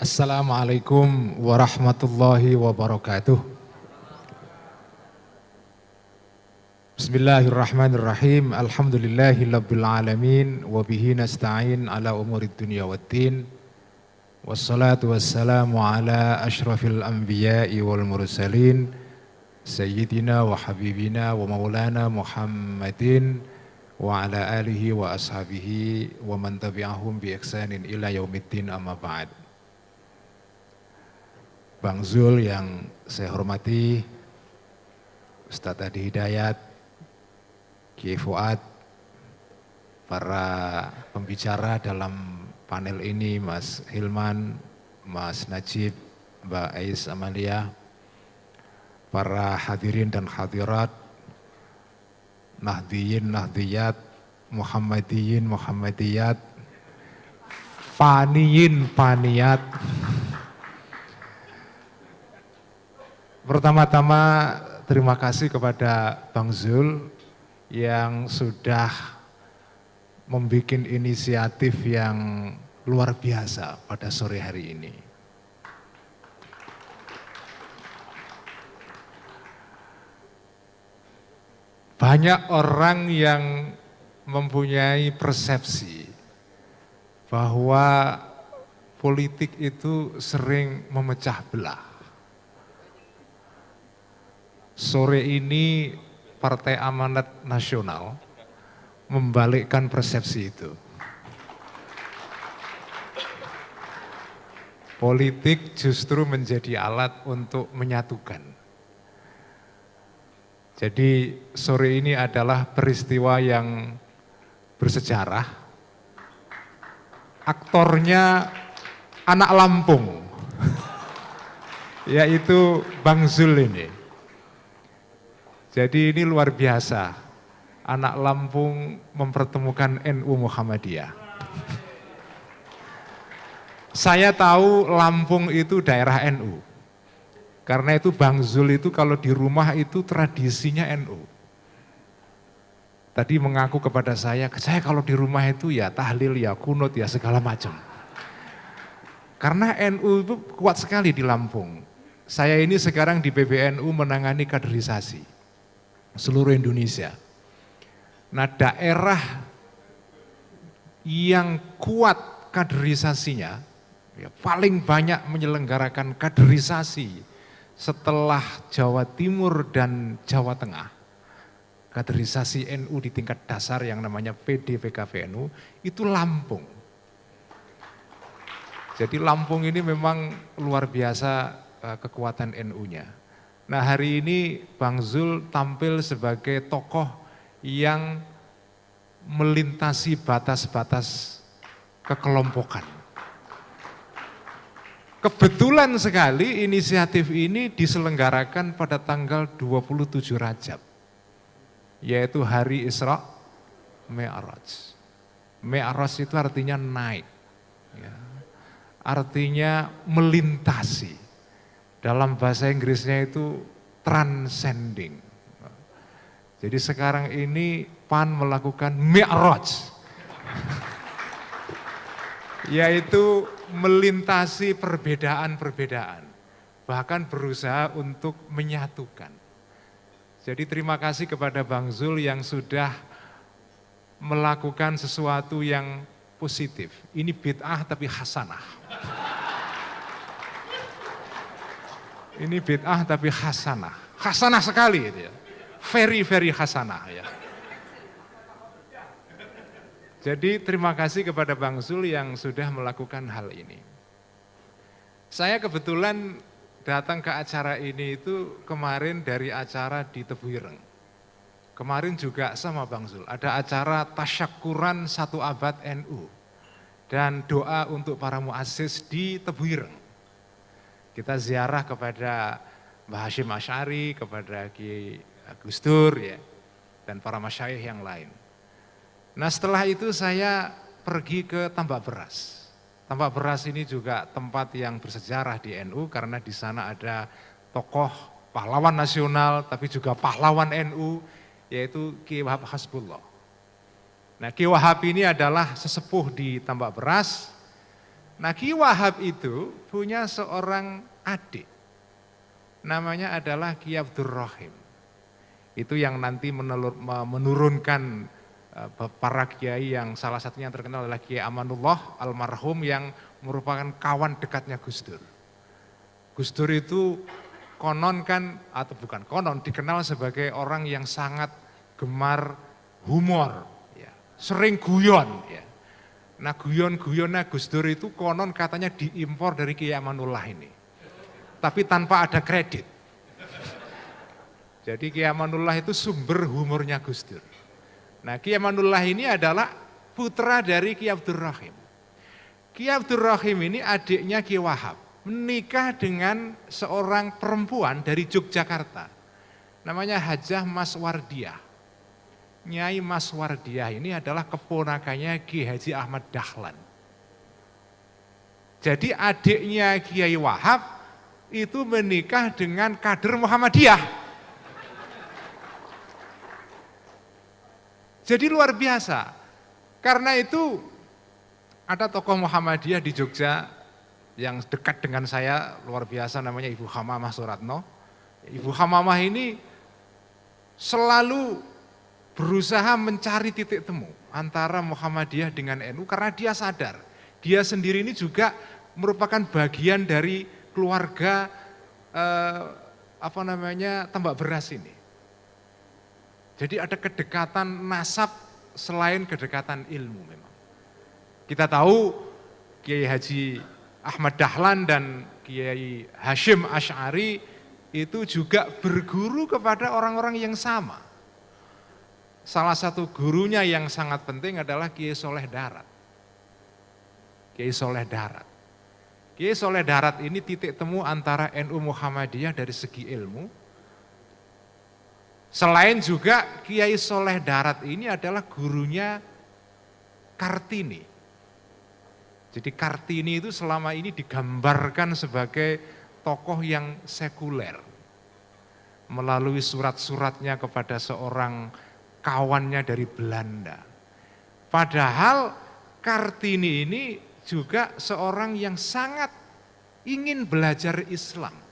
Assalamualaikum warahmatullahi wabarakatuh. Bismillahirrahmanirrahim. Alhamdulillahirabbil alamin wa bihi nasta'in ala umurid dunya waddin. Wassalatu wassalamu ala asyrafil anbiya'i wal mursalin sayyidina wa habibina wa maulana Muhammadin wa ala alihi wa ashabihi wa man tabi'ahum bi ihsanin ila yaumiddin, amma ba'd. Bang Zul yang saya hormati, Ustadz Adi Hidayat, Kiai Fuad, para pembicara dalam panel ini, Mas Hilman, Mas Najib, Mbak Ais Amalia, para hadirin dan hadirat, Nahdiyin, Nahdiyat, Muhammadiyin, Muhammadiyat, Faniyin, Faniyat. Pertama-tama terima kasih kepada Bang Zul yang sudah membuat inisiatif yang luar biasa pada sore hari ini. Banyak orang yang mempunyai persepsi bahwa politik itu sering memecah belah. Sore ini Partai Amanat Nasional membalikkan persepsi itu. Politik justru menjadi alat untuk menyatukan. Jadi sore ini adalah peristiwa yang bersejarah. Aktornya anak Lampung, yaitu Bang Zul ini. Jadi ini luar biasa, anak Lampung mempertemukan NU Muhammadiyah. Saya tahu Lampung itu daerah NU, karena itu Bang Zul itu kalau di rumah itu tradisinya NU. Tadi mengaku kepada saya kalau di rumah itu ya tahlil, ya kunut, ya segala macam. Karena NU itu kuat sekali di Lampung. Saya ini sekarang di PBNU menangani kaderisasi seluruh Indonesia. Nah, daerah yang kuat kaderisasinya, ya, paling banyak menyelenggarakan kaderisasi setelah Jawa Timur dan Jawa Tengah. Kaderisasi NU di tingkat dasar yang namanya PD/PKVNU itu Lampung. Jadi Lampung ini memang luar biasa kekuatan NU-nya. Nah, hari ini Bang Zul tampil sebagai tokoh yang melintasi batas-batas kekelompokan. Kebetulan sekali inisiatif ini diselenggarakan pada tanggal 27 Rajab, yaitu hari Isra Mi'raj. Mi'raj itu artinya naik, ya. Artinya melintasi. Dalam bahasa Inggrisnya itu transcending. Jadi sekarang ini PAN melakukan Mi'raj, yaitu melintasi perbedaan-perbedaan, bahkan berusaha untuk menyatukan. Jadi terima kasih kepada Bang Zul yang sudah melakukan sesuatu yang positif. Ini bid'ah tapi hasanah. Ini bid'ah tapi hasanah. Hasanah sekali itu ya. Very, very hasanah ya. Jadi terima kasih kepada Bang Zul yang sudah melakukan hal ini. Saya kebetulan datang ke acara ini itu kemarin dari acara di Tebu Ireng. Kemarin juga sama Bang Zul, ada acara tasyakuran 1 abad NU. Dan doa untuk para muassis di Tebu Ireng. Kita ziarah kepada Mbah Hashim Asy'ari, kepada Ki Gus Dur, ya, dan para masyayikh yang lain. Nah, setelah itu saya pergi ke Tambak Beras. Tambak Beras ini juga tempat yang bersejarah di NU karena di sana ada tokoh pahlawan nasional tapi juga pahlawan NU, yaitu Ki Wahab Hasbullah. Nah, Ki Wahab ini adalah sesepuh di Tambak Beras Nah, Ki Wahab itu punya seorang adik, namanya adalah Ki Abdur Rahim. Itu yang nanti menurunkan para kiai, yang salah satunya yang terkenal adalah Kiai Amanullah almarhum, yang merupakan kawan dekatnya Gus Dur. Gus Dur itu konon kan, atau bukan konon, dikenal sebagai orang yang sangat gemar humor, ya, sering guyon. Ya. Nah, guyon-guyonnya Gus Dur itu konon katanya diimpor dari Kiai Amanullah ini, tapi tanpa ada kredit. Jadi Kiai Amanullah itu sumber humornya Gus Dur. Nah, Kiai Amanullah ini adalah putra dari Kiai Abdur Rahim. Kiai Abdur Rahim ini adiknya Kiai Wahab, menikah dengan seorang perempuan dari Yogyakarta, namanya Hajah Maswardiah. Nyai Maswardiah ini adalah keponakannya Kiai Haji Ahmad Dahlan. Jadi adiknya Kiai Wahab itu menikah dengan kader Muhammadiyah. Jadi luar biasa. Karena itu ada tokoh Muhammadiyah di Jogja yang dekat dengan saya, luar biasa, namanya Ibu Hamamah Suratno. Ibu Hamamah ini selalu berusaha mencari titik temu antara Muhammadiyah dengan NU, karena dia sadar dia sendiri ini juga merupakan bagian dari keluarga tambak beras ini. Jadi ada kedekatan nasab selain kedekatan ilmu memang. Kita tahu Kiai Haji Ahmad Dahlan dan Kiai Hashim Asy'ari itu juga berguru kepada orang-orang yang sama. Salah satu gurunya yang sangat penting adalah Kiai Soleh Darat. Kiai Soleh Darat. Kiai Soleh Darat ini titik temu antara NU Muhammadiyah dari segi ilmu. Selain juga Kiai Soleh Darat ini adalah gurunya Kartini. Jadi Kartini itu selama ini digambarkan sebagai tokoh yang sekuler. Melalui surat-suratnya kepada seorang kawannya dari Belanda. Padahal Kartini ini juga seorang yang sangat ingin belajar Islam.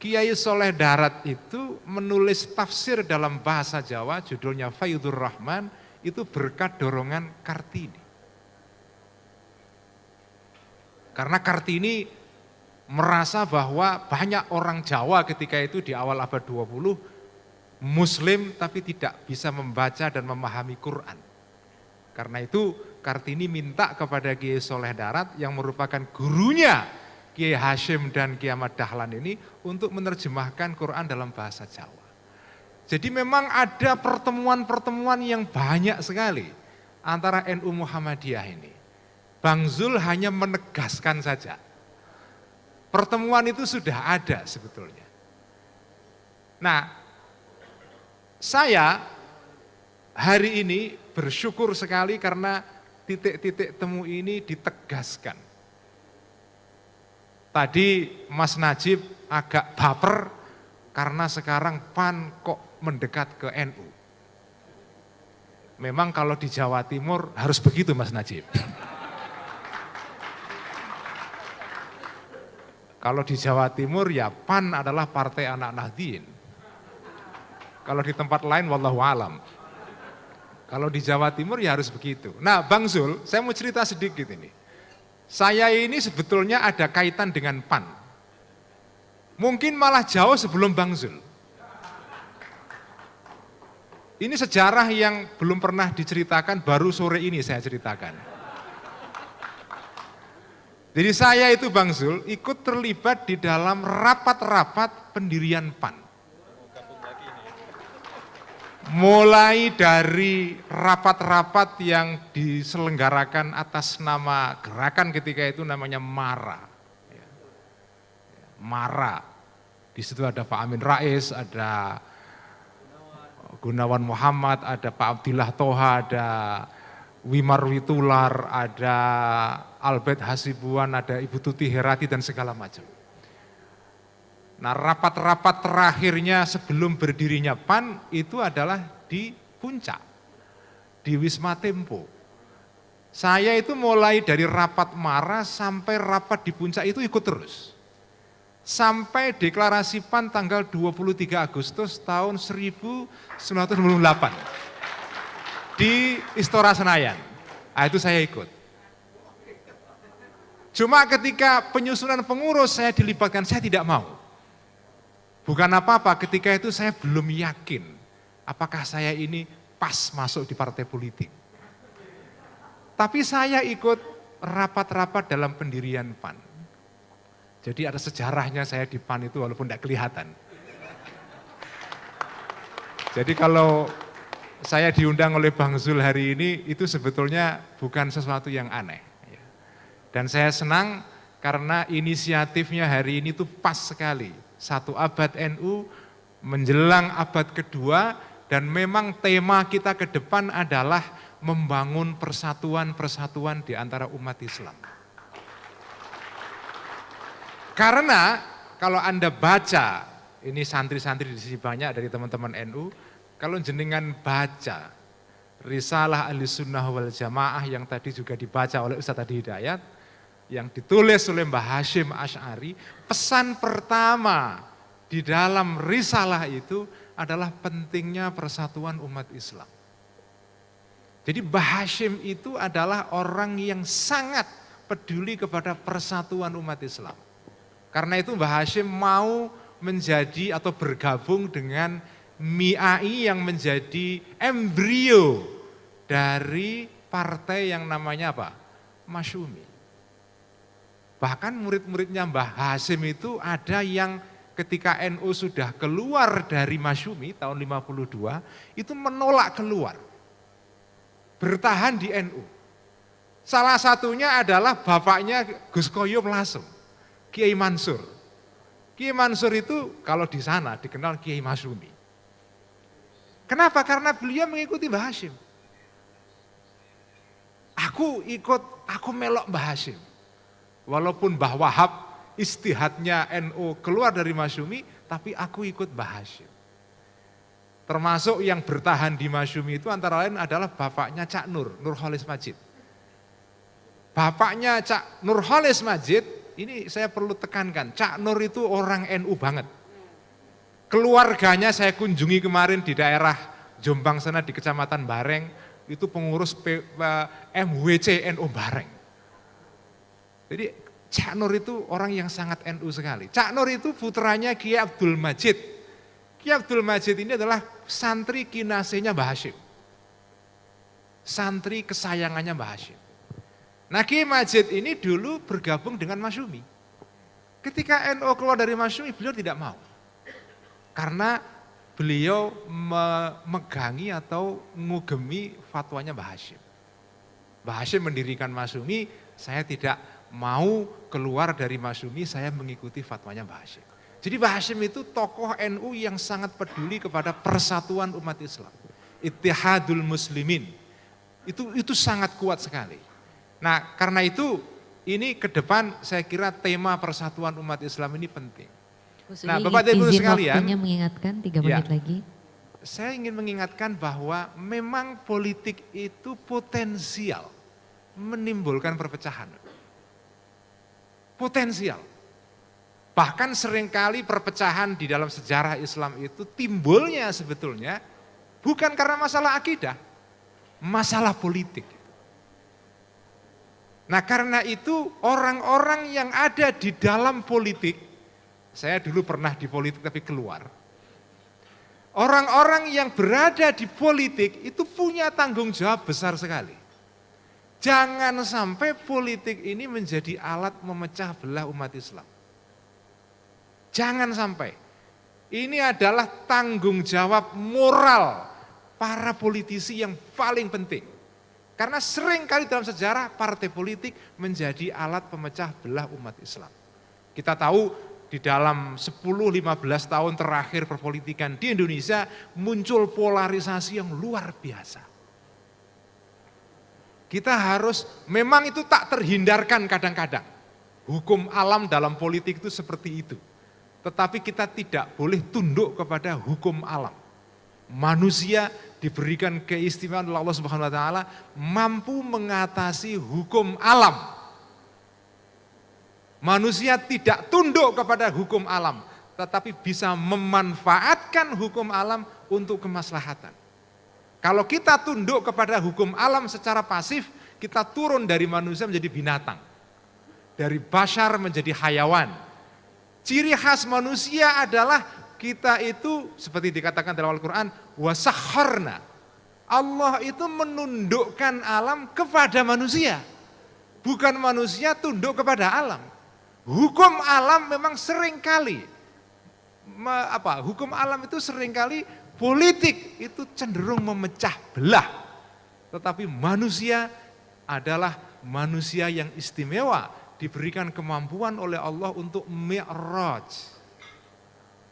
Kiai Soleh Darat itu menulis tafsir dalam bahasa Jawa, judulnya Faidhur Rahman, itu berkat dorongan Kartini. Karena Kartini merasa bahwa banyak orang Jawa ketika itu di awal abad 20 Muslim tapi tidak bisa membaca dan memahami Quran. Karena itu Kartini minta kepada Kiai Soleh Darat yang merupakan gurunya Kiai Hashim dan Kiai Ahmad Dahlan ini untuk menerjemahkan Quran dalam bahasa Jawa. Jadi memang ada pertemuan-pertemuan yang banyak sekali antara NU Muhammadiyah ini. Bang Zul hanya menegaskan saja. Pertemuan itu sudah ada sebetulnya. Nah, saya hari ini bersyukur sekali karena titik-titik temu ini ditegaskan. Tadi Mas Najib agak baper karena sekarang PAN kok mendekat ke NU. Memang kalau di Jawa Timur harus begitu Mas Najib. Kalau di Jawa Timur ya PAN adalah partai anak Nahdien. Kalau di tempat lain wallahu alam. Kalau di Jawa Timur ya harus begitu. Nah Bang Zul, saya mau cerita sedikit ini. Saya ini sebetulnya ada kaitan dengan PAN. Mungkin malah jauh sebelum Bang Zul. Ini sejarah yang belum pernah diceritakan, baru sore ini saya ceritakan. Jadi saya itu Bang Zul ikut terlibat di dalam rapat-rapat pendirian PAN. Mulai dari rapat-rapat yang diselenggarakan atas nama gerakan ketika itu namanya MARA. MARA. Di situ ada Pak Amin Rais, ada Gunawan Muhammad, ada Pak Abdillah Toha, ada Wimar Witular, ada Albert Hasibuan, ada Ibu Tuti Herati dan segala macam. Nah rapat-rapat terakhirnya sebelum berdirinya PAN itu adalah di Puncak, di Wisma Tempo. Saya itu mulai dari rapat marah sampai rapat di puncak itu ikut terus. Sampai deklarasi PAN tanggal 23 Agustus tahun 1998 di Istora Senayan. Nah, itu saya ikut. Cuma ketika penyusunan pengurus saya dilibatkan, saya tidak mau. Bukan apa-apa, ketika itu saya belum yakin apakah saya ini pas masuk di partai politik. Tapi saya ikut rapat-rapat dalam pendirian PAN. Jadi ada sejarahnya saya di PAN itu walaupun tidak kelihatan. Jadi kalau saya diundang oleh Bang Zul hari ini itu sebetulnya bukan sesuatu yang aneh. Dan saya senang karena inisiatifnya hari ini tuh pas sekali. 1 abad NU menjelang abad kedua dan memang tema kita ke depan adalah membangun persatuan-persatuan di antara umat Islam. Karena kalau Anda baca, ini santri-santri di sini banyak dari teman-teman NU, kalau jenengan baca Risalah Ahlussunnah wal Jamaah yang tadi juga dibaca oleh Ustaz Adi Hidayat, yang ditulis oleh Mbah Hashim Asy'ari, pesan pertama di dalam risalah itu adalah pentingnya persatuan umat Islam. Jadi Mbah Hashim itu adalah orang yang sangat peduli kepada persatuan umat Islam. Karena itu Mbah Hashim mau menjadi atau bergabung dengan MIAI yang menjadi embrio dari partai yang namanya apa? Masyumi. Bahkan murid-muridnya Mbah Hashim itu ada yang ketika NU sudah keluar dari Masyumi tahun 52, itu menolak keluar. Bertahan di NU. Salah satunya adalah bapaknya Gus Koyum Lasem, Kiai Mansur. Kiai Mansur itu kalau di sana dikenal Kiai Masyumi. Kenapa? Karena beliau mengikuti Mbah Hashim. Aku melok Mbah Hashim. Walaupun Mbah Wahab istihadnya NU keluar dari Masyumi, tapi aku ikut Mbah Hashim. Termasuk yang bertahan di Masyumi itu antara lain adalah bapaknya Cak Nur, Nurholis Majid. Bapaknya Cak Nurholis Majid, ini saya perlu tekankan, Cak Nur itu orang NU banget. Keluarganya saya kunjungi kemarin di daerah Jombang sana di Kecamatan Bareng, itu pengurus MWC NU Bareng. Jadi Cak Nur itu orang yang sangat NU sekali. Cak Nur itu putranya Kiai Abdul Majid. Kiai Abdul Majid ini adalah santri kinasenya Mbah Hashim. Santri kesayangannya Mbah Hashim. Nah Kiai Majid ini dulu bergabung dengan Masyumi. Ketika NU keluar dari Masyumi beliau tidak mau. Karena beliau memegangi atau ngugemi fatwanya Mbah Hashim. Mbah Hashim mendirikan Masyumi, saya tidak mau keluar dari Masyumi, saya mengikuti fatwanya Mbah Hashim. Jadi Mbah Hashim itu tokoh NU yang sangat peduli kepada persatuan umat Islam. Ittihadul muslimin. Itu sangat kuat sekali. Nah karena itu ini ke depan saya kira tema persatuan umat Islam ini penting. Nah Bapak dan Ibu sekalian, mengingatkan 3 menit lagi. Saya ingin mengingatkan bahwa memang politik itu potensial menimbulkan perpecahan. Potensial. Bahkan seringkali perpecahan di dalam sejarah Islam itu timbulnya sebetulnya bukan karena masalah akidah, masalah politik. Nah karena itu orang-orang yang ada di dalam politik, saya dulu pernah di politik tapi keluar. Orang-orang yang berada di politik itu punya tanggung jawab besar sekali. Jangan sampai politik ini menjadi alat memecah belah umat Islam. Jangan sampai. Ini adalah tanggung jawab moral para politisi yang paling penting. Karena sering kali dalam sejarah partai politik menjadi alat pemecah belah umat Islam. Kita tahu di dalam 10-15 tahun terakhir perpolitikan di Indonesia muncul polarisasi yang luar biasa. Kita harus, memang itu tak terhindarkan kadang-kadang. Hukum alam dalam politik itu seperti itu. Tetapi kita tidak boleh tunduk kepada hukum alam. Manusia diberikan keistimewaan oleh Allah Subhanahu wa taala, mampu mengatasi hukum alam. Manusia tidak tunduk kepada hukum alam, tetapi bisa memanfaatkan hukum alam untuk kemaslahatan. Kalau kita tunduk kepada hukum alam secara pasif, kita turun dari manusia menjadi binatang. Dari bashar menjadi hayawan. Ciri khas manusia adalah kita itu seperti dikatakan dalam Al-Quran, wasakharna. Allah itu menundukkan alam kepada manusia. Bukan manusia tunduk kepada alam. Hukum alam memang seringkali, hukum alam itu seringkali politik itu cenderung memecah belah. Tetapi manusia adalah manusia yang istimewa, diberikan kemampuan oleh Allah untuk mi'raj,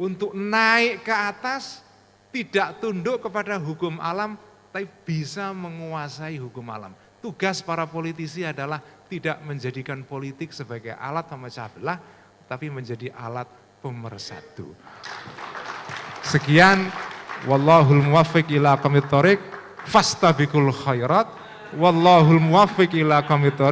untuk naik ke atas, tidak tunduk kepada hukum alam, tapi bisa menguasai hukum alam. Tugas para politisi adalah tidak menjadikan politik sebagai alat pemecah belah, tapi menjadi alat pemersatu. Sekian, wallahul muwaffiq ila aqwamit thoriq, fastabiqul khairat, wallahul muwaffiq ila aqwamit thoriq.